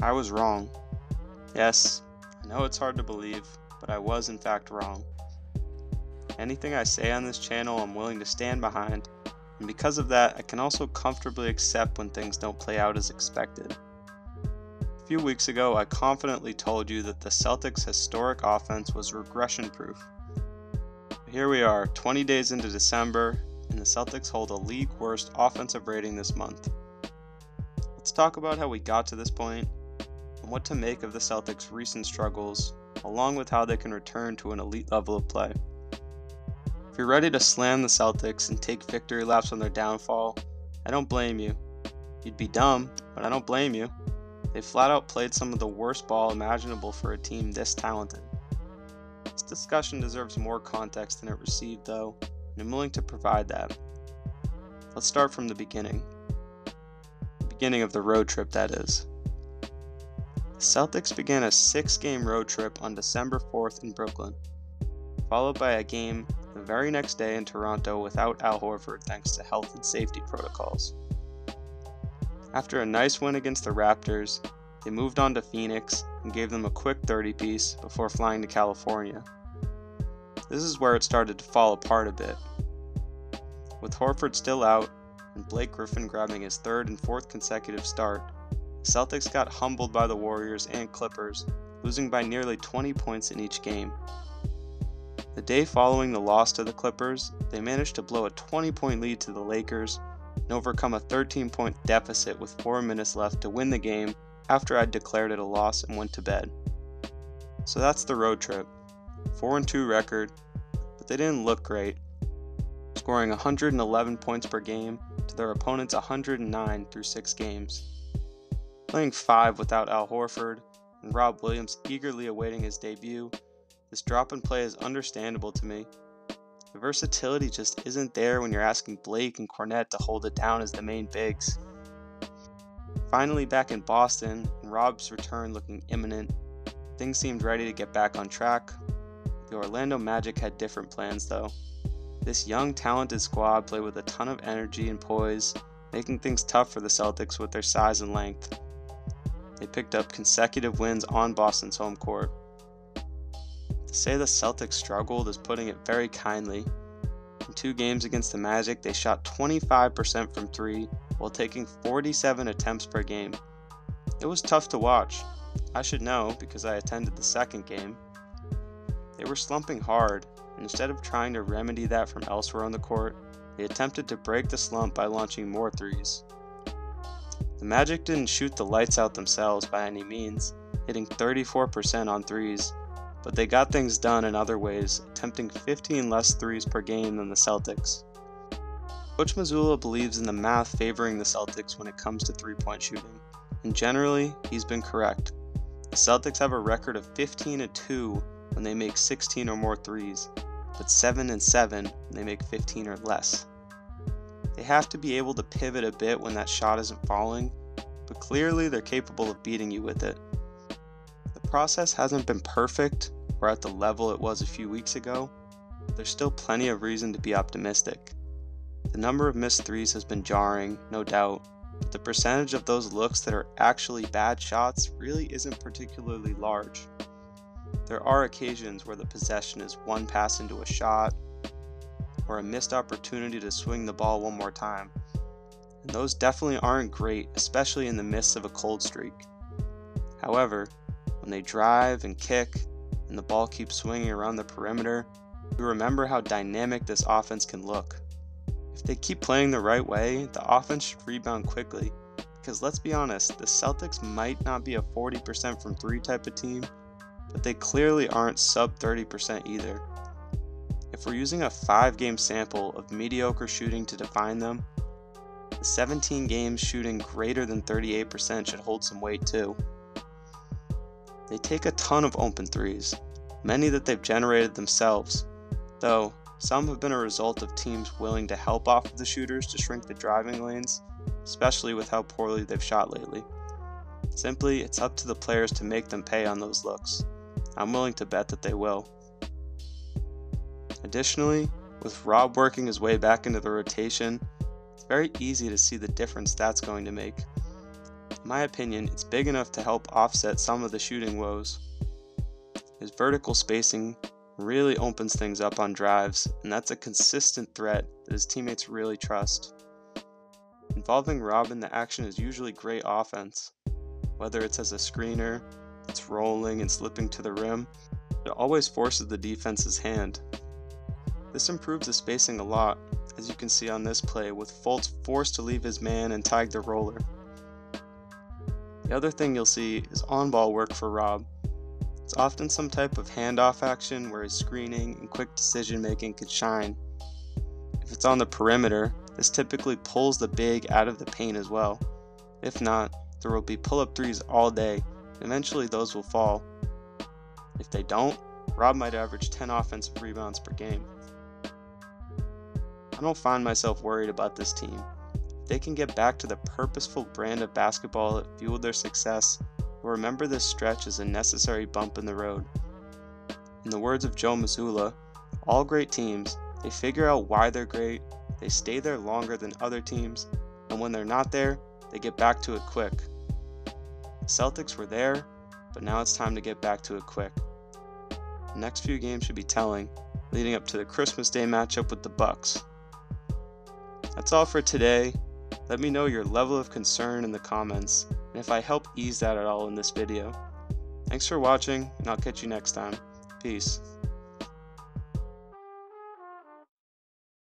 I was wrong. Yes, I know it's hard to believe, but I was in fact wrong. Anything I say on this channel I'm willing to stand behind, and because of that I can also comfortably accept when things don't play out as expected. A few weeks ago I confidently told you that the Celtics' historic offense was regression-proof. Here we are, 20 days into December, and the Celtics hold a league-worst offensive rating this month. Let's talk about how we got to this point, and what to make of the Celtics' recent struggles, along with how they can return to an elite level of play. If you're ready to slam the Celtics and take victory laps on their downfall, I don't blame you. You'd be dumb, but I don't blame you. They flat out played some of the worst ball imaginable for a team this talented. This discussion deserves more context than it received though, and I'm willing to provide that. Let's start from the beginning. The beginning of the road trip, that is. The Celtics began a 6-game road trip on December 4th in Brooklyn, followed by a game the very next day in Toronto without Al Horford thanks to health and safety protocols. After a nice win against the Raptors, they moved on to Phoenix and gave them a quick 30-piece before flying to California. This is where it started to fall apart a bit. With Horford still out and Blake Griffin grabbing his third and fourth consecutive start, the Celtics got humbled by the Warriors and Clippers, losing by nearly 20 points in each game. The day following the loss to the Clippers, they managed to blow a 20-point lead to the Lakers and overcome a 13-point deficit with 4 minutes left to win the game after I'd declared it a loss and went to bed. So that's the road trip. 4-2 record, but they didn't look great, scoring 111 points per game to their opponent's 109 through 6 games. Playing 5 without Al Horford and Rob Williams eagerly awaiting his debut, this drop in play is understandable to me. The versatility just isn't there when you're asking Blake and Cornette to hold it down as the main bigs. Finally back in Boston, and Rob's return looking imminent, things seemed ready to get back on track. The Orlando Magic had different plans though. This young, talented squad played with a ton of energy and poise, making things tough for the Celtics with their size and length. They picked up consecutive wins on Boston's home court. To say the Celtics struggled is putting it very kindly. In 2 games against the Magic, they shot 25% from 3 while taking 47 attempts per game. It was tough to watch. I should know because I attended the second game. They were slumping hard, and instead of trying to remedy that from elsewhere on the court, they attempted to break the slump by launching more threes. The Magic didn't shoot the lights out themselves by any means, hitting 34% on threes, but they got things done in other ways, attempting 15 less threes per game than the Celtics. Coach Mazzulla believes in the math favoring the Celtics when it comes to three-point shooting, and generally, he's been correct. The Celtics have a record of 15-2 when they make 16 or more threes, but 7-7 when they make 15 or less. They have to be able to pivot a bit when that shot isn't falling, but clearly they're capable of beating you with it. The process hasn't been perfect or at the level it was a few weeks ago, but there's still plenty of reason to be optimistic. The number of missed threes has been jarring, no doubt, but the percentage of those looks that are actually bad shots really isn't particularly large. There are occasions where the possession is one pass into a shot, or a missed opportunity to swing the ball one more time, and those definitely aren't great, especially in the midst of a cold streak. However, when they drive and kick, and the ball keeps swinging around the perimeter, you remember how dynamic this offense can look. If they keep playing the right way, the offense should rebound quickly, because let's be honest, the Celtics might not be a 40% from 3 type of team, but they clearly aren't sub 30% either. If we're using a 5-game sample of mediocre shooting to define them, the 17 games shooting greater than 38% should hold some weight too. They take a ton of open threes, many that they've generated themselves, though some have been a result of teams willing to help off of the shooters to shrink the driving lanes, especially with how poorly they've shot lately. Simply, it's up to the players to make them pay on those looks. I'm willing to bet that they will. Additionally, with Rob working his way back into the rotation, it's very easy to see the difference that's going to make. In my opinion, it's big enough to help offset some of the shooting woes. His vertical spacing really opens things up on drives, and that's a consistent threat that his teammates really trust. Involving Rob in the action is usually great offense. Whether it's as a screener, it's rolling and slipping to the rim, it always forces the defense's hand. This improves the spacing a lot, as you can see on this play, with Fultz forced to leave his man and tag the roller. The other thing you'll see is on-ball work for Rob. It's often some type of handoff action where his screening and quick decision-making could shine. If it's on the perimeter, this typically pulls the big out of the paint as well. If not, there will be pull-up threes all day, and eventually those will fall. If they don't, Rob might average 10 offensive rebounds per game. I don't find myself worried about this team. If they can get back to the purposeful brand of basketball that fueled their success, we'll remember this stretch as a necessary bump in the road. In the words of Joe Mazzulla, all great teams, they figure out why they're great, they stay there longer than other teams, and when they're not there, they get back to it quick. The Celtics were there, but now it's time to get back to it quick. The next few games should be telling, leading up to the Christmas Day matchup with the Bucks. That's all for today. Let me know your level of concern in the comments, and if I help ease that at all in this video. Thanks for watching, and I'll catch you next time. Peace.